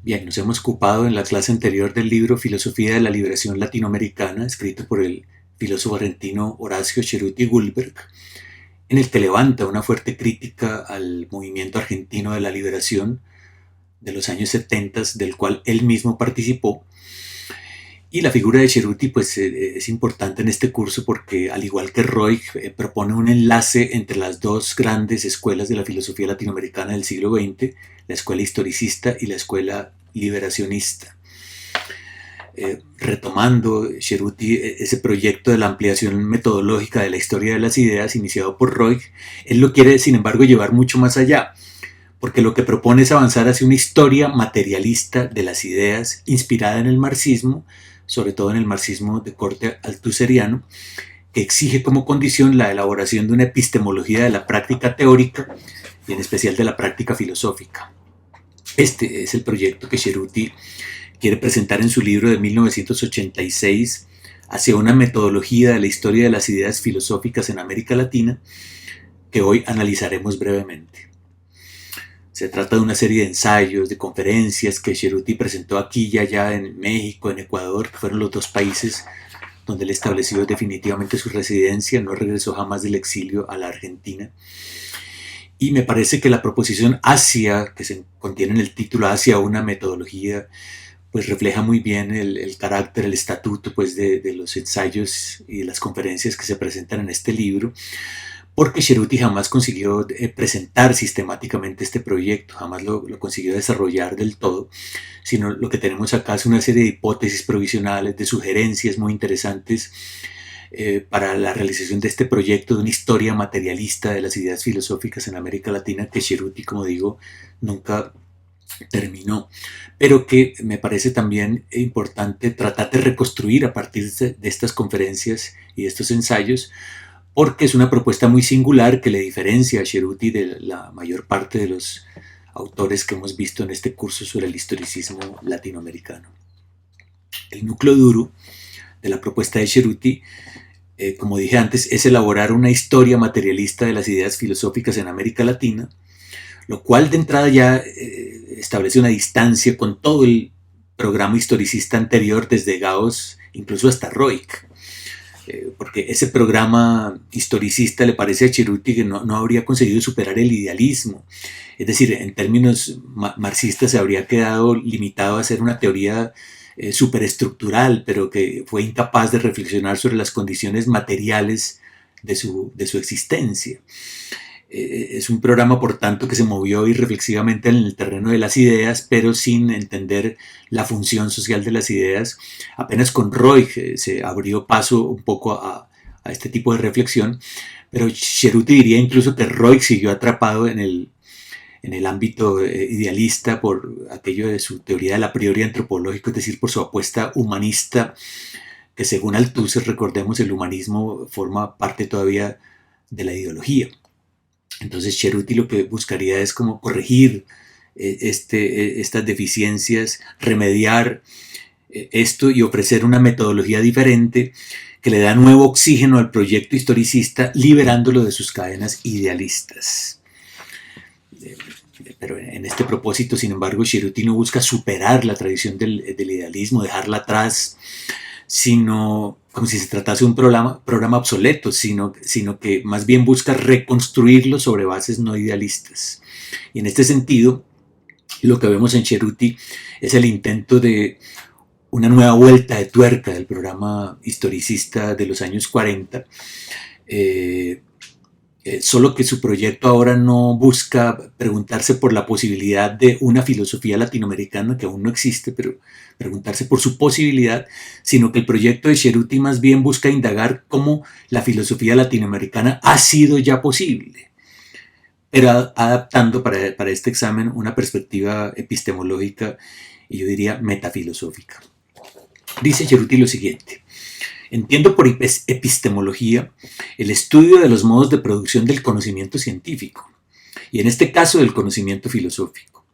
Bien, nos hemos ocupado en la clase anterior del libro Filosofía de la Liberación Latinoamericana, escrito por el filósofo argentino Horacio Ceruti Gullberg, en el que levanta una fuerte crítica al movimiento argentino de la liberación de los años 70, del cual él mismo participó. Y la figura de Ceruti pues, es importante en este curso porque, al igual que Roig, propone un enlace entre las dos grandes escuelas de la filosofía latinoamericana del siglo XX, la escuela historicista y la escuela liberacionista. Retomando Ceruti ese proyecto de la ampliación metodológica de la historia de las ideas iniciado por Roig, él lo quiere, sin embargo, llevar mucho más allá, porque lo que propone es avanzar hacia una historia materialista de las ideas inspirada en el marxismo, sobre todo en el marxismo de corte altuseriano, que exige como condición la elaboración de una epistemología de la práctica teórica y en especial de la práctica filosófica. Este es el proyecto que Ceruti quiere presentar en su libro de 1986 hacia una metodología de la historia de las ideas filosóficas en América Latina, que hoy analizaremos brevemente. Se trata de una serie de ensayos, de conferencias que Ceruti presentó aquí y allá en México, en Ecuador, que fueron los dos países donde él estableció definitivamente su residencia, no regresó jamás del exilio a la Argentina. Y me parece que la proposición hacia, que se contiene en el título, hacia una metodología, pues refleja muy bien el carácter, el estatuto pues, de los ensayos y de las conferencias que se presentan en este libro, porque Ceruti jamás consiguió presentar sistemáticamente este proyecto, jamás lo consiguió desarrollar del todo, sino lo que tenemos acá es una serie de hipótesis provisionales, de sugerencias muy interesantes para la realización de este proyecto de una historia materialista de las ideas filosóficas en América Latina, que Ceruti, como digo, nunca terminó, pero que me parece también importante tratar de reconstruir a partir de estas conferencias y de estos ensayos, porque es una propuesta muy singular que le diferencia a Ceruti de la mayor parte de los autores que hemos visto en este curso sobre el historicismo latinoamericano. El núcleo duro de la propuesta de Ceruti, como dije antes, es elaborar una historia materialista de las ideas filosóficas en América Latina, lo cual de entrada ya establece una distancia con todo el programa historicista anterior, desde Gauss incluso hasta Roig, porque ese programa historicista le parece a Ceruti que no habría conseguido superar el idealismo. Es decir, en términos marxistas se habría quedado limitado a ser una teoría superestructural, pero que fue incapaz de reflexionar sobre las condiciones materiales de su existencia. Es un programa, por tanto, que se movió irreflexivamente en el terreno de las ideas, pero sin entender la función social de las ideas. Apenas con Roig se abrió paso un poco a este tipo de reflexión, pero Ceruti diría incluso que Roig siguió atrapado en el ámbito idealista por aquello de su teoría del a priori antropológico, es decir, por su apuesta humanista, que según Althusser, recordemos, el humanismo forma parte todavía de la ideología. Entonces Ceruti lo que buscaría es como corregir estas deficiencias, remediar esto y ofrecer una metodología diferente que le da nuevo oxígeno al proyecto historicista, liberándolo de sus cadenas idealistas. Pero en este propósito, sin embargo, Ceruti no busca superar la tradición del idealismo, dejarla atrás, sino como si se tratase de un programa obsoleto, sino que más bien busca reconstruirlo sobre bases no idealistas. Y en este sentido, lo que vemos en Ceruti es el intento de una nueva vuelta de tuerca del programa historicista de los años 40, solo que su proyecto ahora no busca preguntarse por la posibilidad de una filosofía latinoamericana que aún no existe, pero preguntarse por su posibilidad, sino que el proyecto de Ceruti más bien busca indagar cómo la filosofía latinoamericana ha sido ya posible, pero adaptando para este examen una perspectiva epistemológica y yo diría metafilosófica. Dice Ceruti lo siguiente: entiendo por epistemología el estudio de los modos de producción del conocimiento científico, y en este caso del conocimiento filosófico.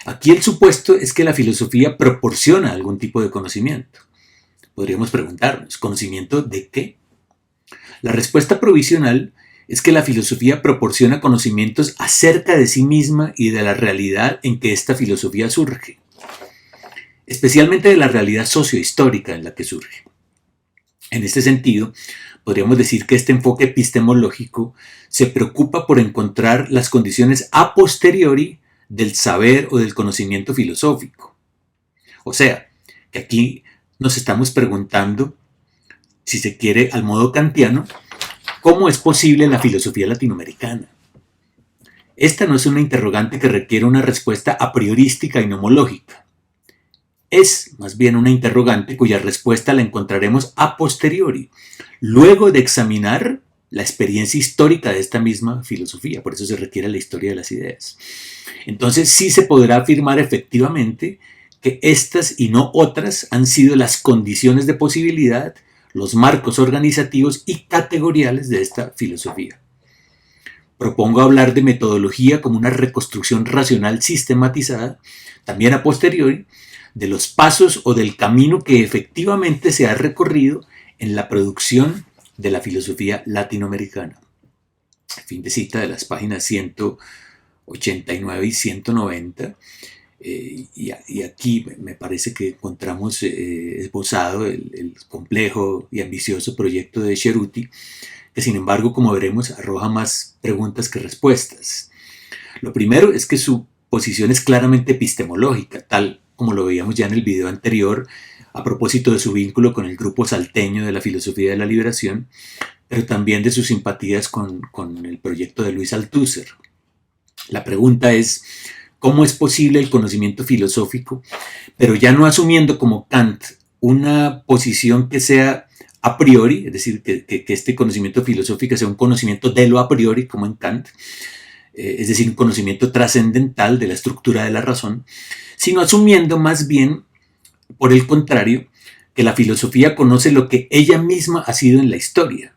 Aquí el supuesto es que la filosofía proporciona algún tipo de conocimiento. Podríamos preguntarnos, ¿conocimiento de qué? La respuesta provisional es que la filosofía proporciona conocimientos acerca de sí misma y de la realidad en que esta filosofía surge. especialmente de la realidad sociohistórica en la que surge. En este sentido, podríamos decir que este enfoque epistemológico se preocupa por encontrar las condiciones a posteriori del saber o del conocimiento filosófico. O sea, que aquí nos estamos preguntando, si se quiere al modo kantiano, ¿cómo es posible la filosofía latinoamericana? Esta no es una interrogante que requiere una respuesta a priorística y nomológica. Es más bien una interrogante cuya respuesta la encontraremos a posteriori, luego de examinar la experiencia histórica de esta misma filosofía. Por eso se requiere la historia de las ideas. Entonces sí se podrá afirmar efectivamente que estas y no otras han sido las condiciones de posibilidad, los marcos organizativos y categoriales de esta filosofía. Propongo hablar de metodología como una reconstrucción racional sistematizada, también a posteriori, de los pasos o del camino que efectivamente se ha recorrido en la producción de la filosofía latinoamericana. Fin de cita de las páginas 189 y 190. Y aquí me parece que encontramos esbozado el complejo y ambicioso proyecto de Cerruti, que sin embargo, como veremos, arroja más preguntas que respuestas. Lo primero es que su posición es claramente epistemológica, tal como lo veíamos ya en el video anterior, a propósito de su vínculo con el grupo salteño de la filosofía de la liberación, pero también de sus simpatías con el proyecto de Luis Althusser. La pregunta es, ¿cómo es posible el conocimiento filosófico, pero ya no asumiendo como Kant una posición que sea a priori, es decir, que este conocimiento filosófico sea un conocimiento de lo a priori, como en Kant, es decir, un conocimiento trascendental de la estructura de la razón, sino asumiendo más bien, por el contrario, que la filosofía conoce lo que ella misma ha sido en la historia,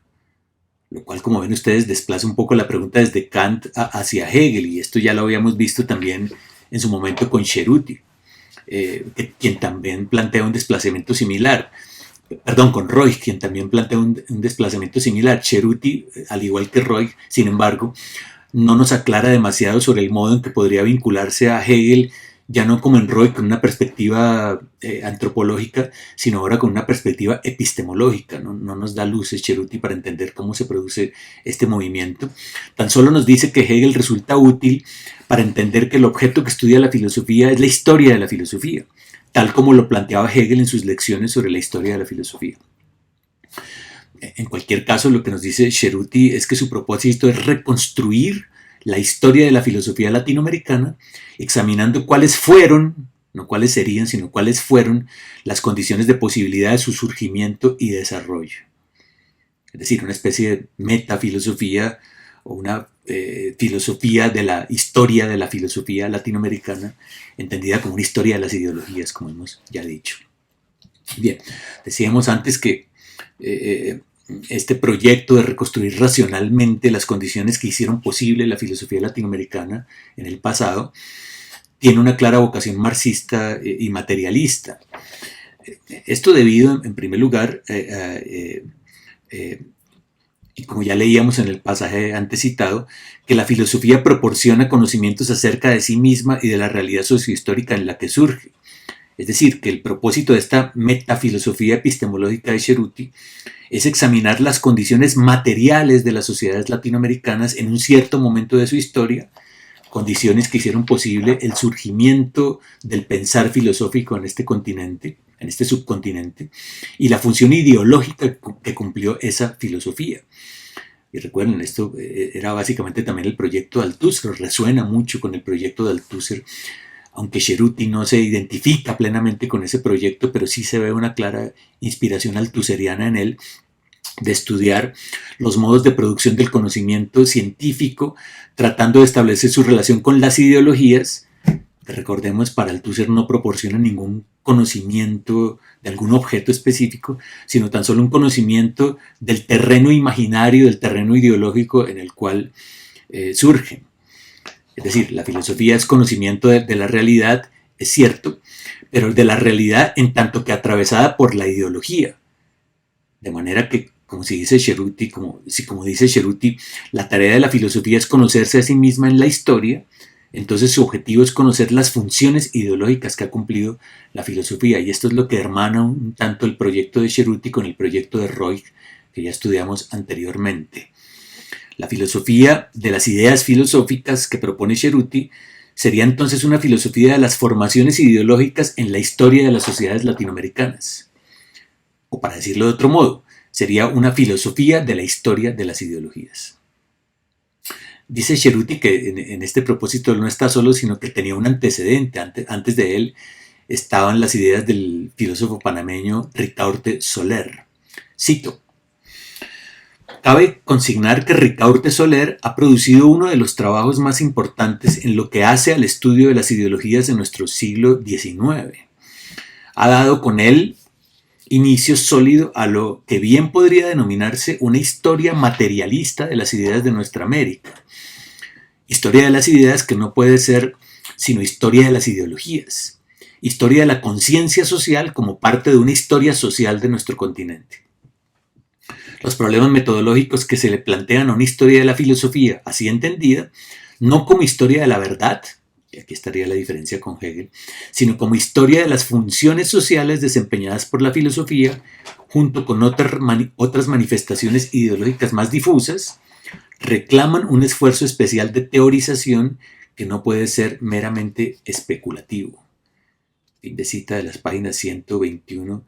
lo cual, como ven ustedes, desplaza un poco la pregunta desde Kant hacia Hegel, y esto ya lo habíamos visto también en su momento con Cerruti, quien también plantea un desplazamiento similar. Perdón, con Roig, quien también plantea un desplazamiento similar. Cerruti, al igual que Roig, sin embargo, no nos aclara demasiado sobre el modo en que podría vincularse a Hegel, ya no como en Roig con una perspectiva antropológica, sino ahora con una perspectiva epistemológica. No nos da luces Cerruti para entender cómo se produce este movimiento. Tan solo nos dice que Hegel resulta útil para entender que el objeto que estudia la filosofía es la historia de la filosofía, tal como lo planteaba Hegel en sus lecciones sobre la historia de la filosofía. En cualquier caso, lo que nos dice Cerruti es que su propósito es reconstruir la historia de la filosofía latinoamericana, examinando cuáles fueron, no cuáles serían, sino cuáles fueron las condiciones de posibilidad de su surgimiento y desarrollo. Es decir, una especie de metafilosofía o una filosofía de la historia de la filosofía latinoamericana, entendida como una historia de las ideologías, como hemos ya dicho. Bien, decíamos antes que este proyecto de reconstruir racionalmente las condiciones que hicieron posible la filosofía latinoamericana en el pasado tiene una clara vocación marxista y materialista. Esto debido, en primer lugar, y como ya leíamos en el pasaje antes citado, que la filosofía proporciona conocimientos acerca de sí misma y de la realidad sociohistórica en la que surge. Es decir, que el propósito de esta metafilosofía epistemológica de Cerruti es examinar las condiciones materiales de las sociedades latinoamericanas en un cierto momento de su historia, condiciones que hicieron posible el surgimiento del pensar filosófico en este continente, en este subcontinente, y la función ideológica que cumplió esa filosofía. Y recuerden, esto era básicamente también el proyecto de Althusser, resuena mucho con el proyecto de Althusser, aunque Cerruti no se identifica plenamente con ese proyecto, pero sí se ve una clara inspiración althusseriana en él, de estudiar los modos de producción del conocimiento científico, tratando de establecer su relación con las ideologías. Recordemos, para Althusser no proporciona ningún conocimiento de algún objeto específico, sino tan solo un conocimiento del terreno imaginario, del terreno ideológico en el cual surge. Es decir, la filosofía es conocimiento de la realidad, es cierto, pero de la realidad en tanto que atravesada por la ideología. De manera que, como dice Cerruti, la tarea de la filosofía es conocerse a sí misma en la historia, Entonces su objetivo es conocer las funciones ideológicas que ha cumplido la filosofía, y esto es lo que hermana un tanto el proyecto de Cerruti con el proyecto de Roig, que ya estudiamos anteriormente. La filosofía de las ideas filosóficas que propone Cerruti sería entonces una filosofía de las formaciones ideológicas en la historia de las sociedades latinoamericanas. O para decirlo de otro modo, sería una filosofía de la historia de las ideologías. Dice Cerruti que en este propósito él no está solo, sino que tenía un antecedente. Antes de él estaban las ideas del filósofo panameño Ricaurte Soler. Cito: cabe consignar que Ricaurte Soler ha producido uno de los trabajos más importantes en lo que hace al estudio de las ideologías de nuestro siglo XIX. Ha dado con él inicio sólido a lo que bien podría denominarse una historia materialista de las ideas de nuestra América. Historia de las ideas que no puede ser sino historia de las ideologías. Historia de la conciencia social como parte de una historia social de nuestro continente. Los problemas metodológicos que se le plantean a una historia de la filosofía, así entendida, no como historia de la verdad, y aquí estaría la diferencia con Hegel, sino como historia de las funciones sociales desempeñadas por la filosofía, junto con otras manifestaciones ideológicas más difusas, reclaman un esfuerzo especial de teorización que no puede ser meramente especulativo. Fin de cita de las páginas 121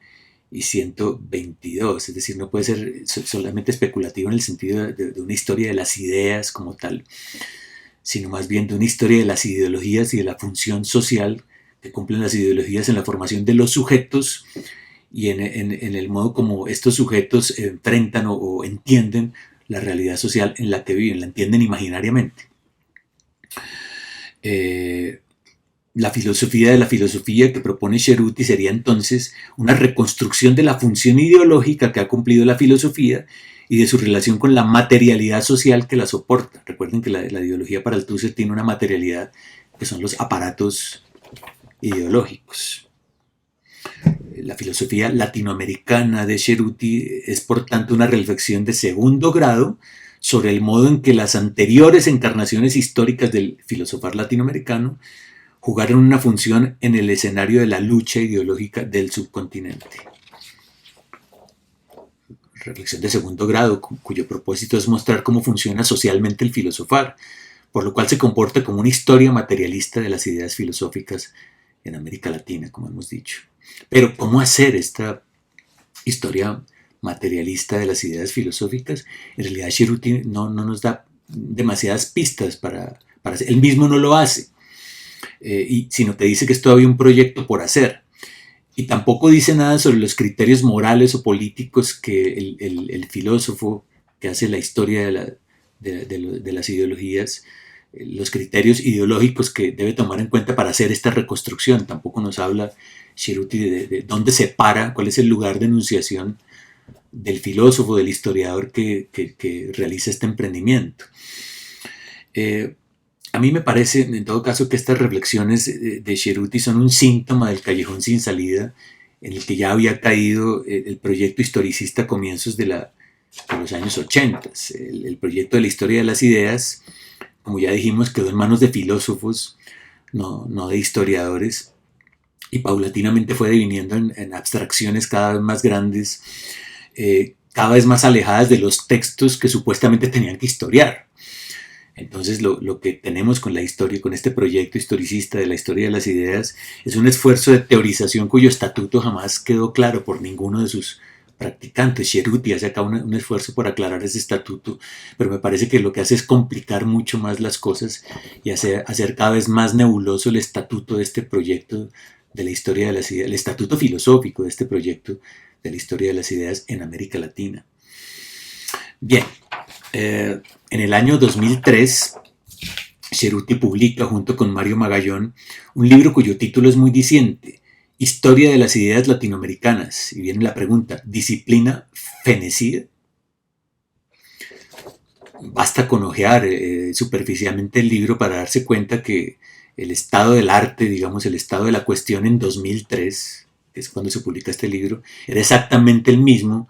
y 122, es decir, no puede ser solamente especulativo en el sentido de una historia de las ideas como tal, sino más bien de una historia de las ideologías y de la función social que cumplen las ideologías en la formación de los sujetos y en el modo como estos sujetos enfrentan o entienden la realidad social en la que viven, la entienden imaginariamente. La filosofía de la filosofía que propone Cerruti sería entonces una reconstrucción de la función ideológica que ha cumplido la filosofía y de su relación con la materialidad social que la soporta. Recuerden que la ideología para Althusser tiene una materialidad que son los aparatos ideológicos. La filosofía latinoamericana de Cerruti es por tanto una reflexión de segundo grado sobre el modo en que las anteriores encarnaciones históricas del filosofar latinoamericano jugaron una función en el escenario de la lucha ideológica del subcontinente. Reflexión de segundo grado, cuyo propósito es mostrar cómo funciona socialmente el filosofar, por lo cual se comporta como una historia materialista de las ideas filosóficas en América Latina, como hemos dicho. Pero, ¿cómo hacer esta historia materialista de las ideas filosóficas? En realidad, Cerruti no nos da demasiadas pistas para hacer. Él mismo no lo hace, sino que dice que es todavía un proyecto por hacer. Y tampoco dice nada sobre los criterios morales o políticos que el filósofo que hace la historia de las ideologías, los criterios ideológicos que debe tomar en cuenta para hacer esta reconstrucción. Tampoco nos habla Cerruti de dónde se para, cuál es el lugar de enunciación del filósofo, del historiador que realiza este emprendimiento. A mí me parece, en todo caso, que estas reflexiones de Cerruti son un síntoma del callejón sin salida en el que ya había caído el proyecto historicista a comienzos de los años 80. El proyecto de la historia de las ideas, como ya dijimos, quedó en manos de filósofos, no de historiadores, y paulatinamente fue deviniendo en abstracciones cada vez más grandes, cada vez más alejadas de los textos que supuestamente tenían que historiar. Entonces lo que tenemos con la historia, con este proyecto historicista de la historia de las ideas, es un esfuerzo de teorización cuyo estatuto jamás quedó claro por ninguno de sus practicantes. Cerruti hace acá un esfuerzo por aclarar ese estatuto, pero me parece que lo que hace es complicar mucho más las cosas y hacer cada vez más nebuloso el estatuto de este proyecto de la historia de las ideas, el estatuto filosófico de este proyecto de la historia de las ideas en América Latina. Bien, en el año 2003, Cerruti publica junto con Mario Magallón un libro cuyo título es muy diciente: Historia de las ideas latinoamericanas. Y viene la pregunta: ¿disciplina fenecida? Basta con ojear superficialmente el libro para darse cuenta que el estado del arte, digamos, el estado de la cuestión en 2003, que es cuando se publica este libro, era exactamente el mismo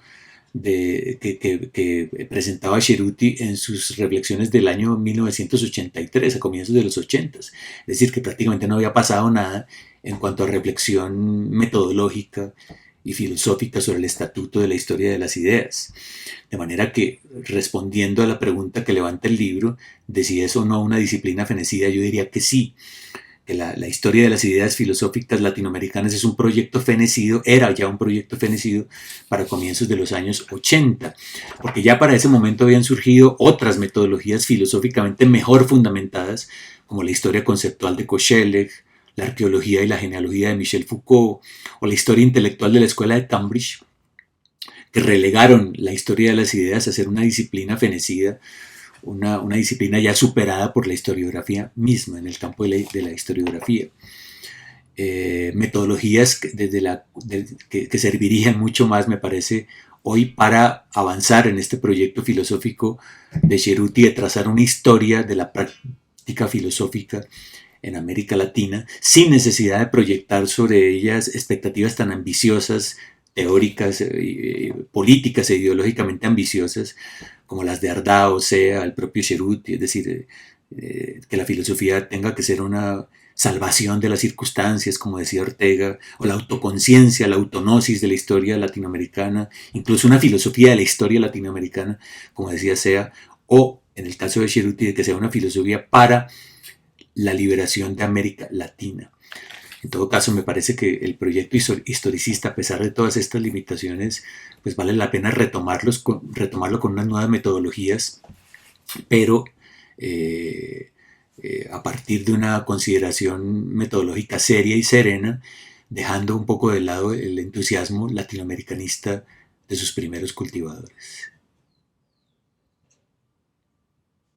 que presentaba Cerruti en sus reflexiones del año 1983, a comienzos de los 80. Es decir, que prácticamente no había pasado nada en cuanto a reflexión metodológica y filosófica sobre el estatuto de la historia de las ideas. De manera que, respondiendo a la pregunta que levanta el libro, de si es o no una disciplina fenecida, yo diría que sí, que la historia de las ideas filosóficas latinoamericanas es un proyecto fenecido, era ya un proyecto fenecido para comienzos de los años 80, porque ya para ese momento habían surgido otras metodologías filosóficamente mejor fundamentadas, como la historia conceptual de Koselleck, la arqueología y la genealogía de Michel Foucault, o la historia intelectual de la Escuela de Cambridge, que relegaron la historia de las ideas a ser una disciplina fenecida, una disciplina ya superada por la historiografía misma, en el campo de la historiografía. Metodologías que servirían mucho más, me parece, hoy para avanzar en este proyecto filosófico de Cerruti de trazar una historia de la práctica filosófica en América Latina, sin necesidad de proyectar sobre ellas expectativas tan ambiciosas, teóricas, políticas e ideológicamente ambiciosas, como las de Ardao, Sea, el propio Cerruti, es decir, que la filosofía tenga que ser una salvación de las circunstancias, como decía Ortega, o la autoconciencia, la autonosis de la historia latinoamericana, incluso una filosofía de la historia latinoamericana, como decía Sea, o en el caso de Cerruti, de que sea una filosofía para la liberación de América Latina. En todo caso, me parece que el proyecto historicista, a pesar de todas estas limitaciones, pues vale la pena retomarlo con unas nuevas metodologías, pero a partir de una consideración metodológica seria y serena, dejando un poco de lado el entusiasmo latinoamericanista de sus primeros cultivadores.